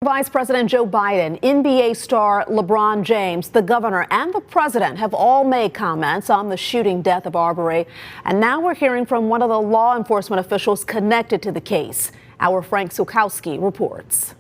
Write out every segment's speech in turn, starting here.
Vice President Joe Biden, NBA star LeBron James, the governor, and the president have all made comments on the shooting death of Arbery. And now we're hearing from one of the law enforcement officials connected to the case. Our Frank Sulkowski reports.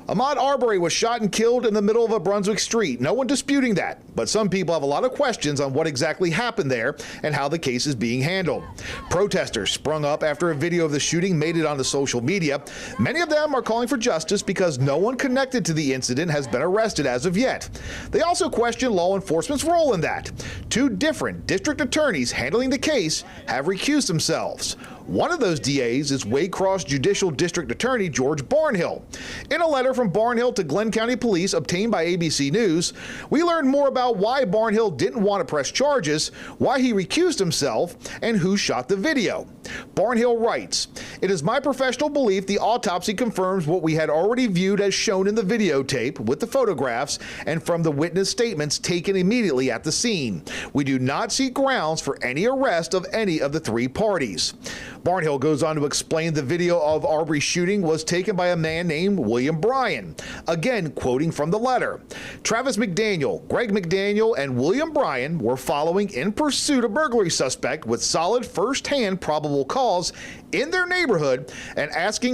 Ahmaud Arbery was shot and killed in the middle of a Brunswick street. No one disputing that, but some people have a lot of questions on what exactly happened there and how the case is being handled. Protesters sprung up after a video of the shooting made it onto social media. Many of them are calling for justice because no one connected to the incident has been arrested as of yet. They also question law enforcement's role in that. Two different district attorneys handling the case have recused themselves. One of those DAs is Waycross Judicial District Attorney George Barnhill. In a letter from Barnhill to Glenn County Police obtained by ABC News, we learned more about why Barnhill didn't want to press charges, why he recused himself, and who shot the video. Barnhill writes, "It is my professional belief the autopsy confirms what we had already viewed as shown in the videotape with the photographs and from the witness statements taken immediately at the scene. We do not see grounds for any arrest of any of the three parties." Barnhill goes on to explain the video of Arbery's shooting was taken by a man named William Bryan. Again, quoting from the letter, "Travis McDaniel, Greg McDaniel, and William Bryan were following in pursuit of burglary suspect with solid first-hand probable cause in their neighborhood and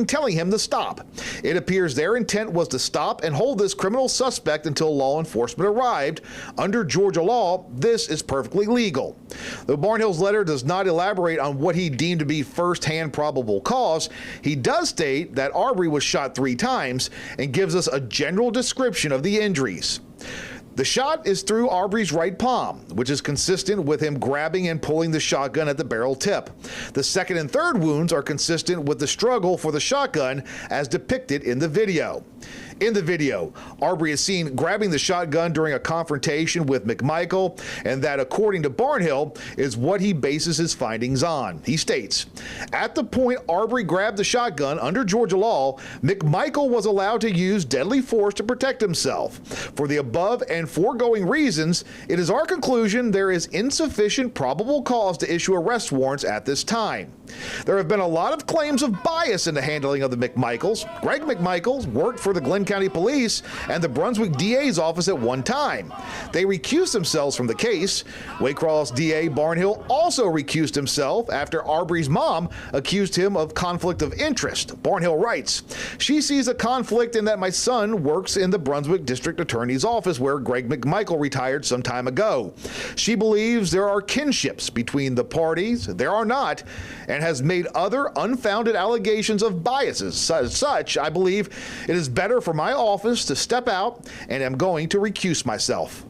telling him to stop. It appears their intent was to stop and hold this criminal suspect until law enforcement arrived. Under Georgia law, this is perfectly legal." Though Barnhill's letter does not elaborate on what he deemed to be first-hand probable cause, he does state that Arbery was shot 3 times and gives us a general description of the injuries. The shot is through Arbery's right palm, which is consistent with him grabbing and pulling the shotgun at the barrel tip. The second and third wounds are consistent with the struggle for the shotgun as depicted in the video. In the video, Arbery is seen grabbing the shotgun during a confrontation with McMichael, and that, according to Barnhill, is what he bases his findings on. He states, "At the point Arbery grabbed the shotgun under Georgia law, McMichael was allowed to use deadly force to protect himself. For the above and foregoing reasons, it is our conclusion there is insufficient probable cause to issue arrest warrants at this time." There have been a lot of claims of bias in the handling of the McMichaels. Greg McMichael worked for the Glenn County Police and the Brunswick DA's office at one time. They recused themselves from the case. Waycross DA Barnhill also recused himself after Arbery's mom accused him of conflict of interest. Barnhill writes, "She sees a conflict in that my son works in the Brunswick District Attorney's office where Greg McMichael retired some time ago. She believes there are kinships between the parties. There are not, and has made other unfounded allegations of biases. As such, I believe it is better for my office to step out and am going to recuse myself."